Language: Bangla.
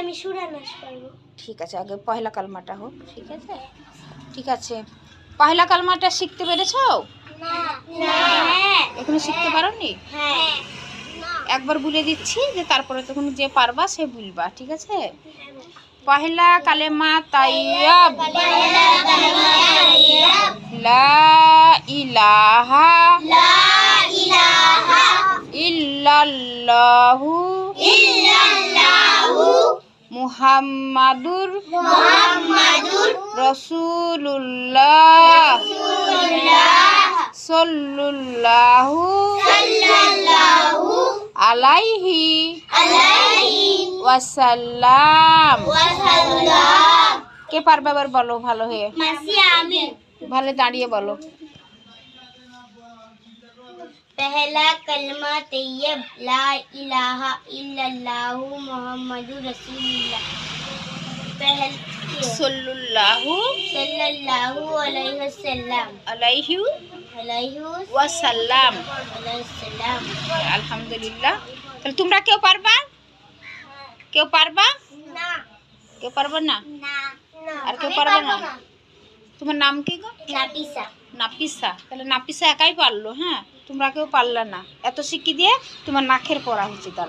আমি সূরা নাস পড়ব। ঠিক আছে, আগে পহেলা কালমাটা হোক। ঠিক আছে, ঠিক আছে। পহেলা কালমাটা শিখতে পেরেছো? না না এখনো শিখতে পারোনি? হ্যাঁ একবার বলে দিচ্ছি, যে তারপরে তখন যে পারবা সে বলবা। ঠিক আছে? পহেলা কালেমা তাইয়্যব, লা ইলাহা ইল্লাল্লাহু মুহাম্মাদুর রাসূলুল্লাহ সাল্লাল্লাহু আলাইহি ওয়াসাল্লাম। কে পারবে আবার বলো ভালো হয়ে, ভালো দাঁড়িয়ে বলো। पहला कलमा तैयब ला इलाहा इल्लल्लाहु मुहम्मदुर रसूलुल्लाह सल्लल्लाहु अलैहि वसल्लम আলাইহি अलैहि ওয়াসাল্লাম। वसल्लम। আলহামদুলিল্লাহ। তাহলে তোমরা কেউ পারবা? কেউ পারবা? না কেউ পারবা না? না আর কেউ পারবে না? তোমার নাম কি গো? নাফিসা। নাফিসা। তাহলে নাফিসা একাই পারলো। হ্যাঁ, তোমরা কেউ পারলা না। এত শিখি দিয়ে তোমার নাকের পড়া হচ্ছে তার।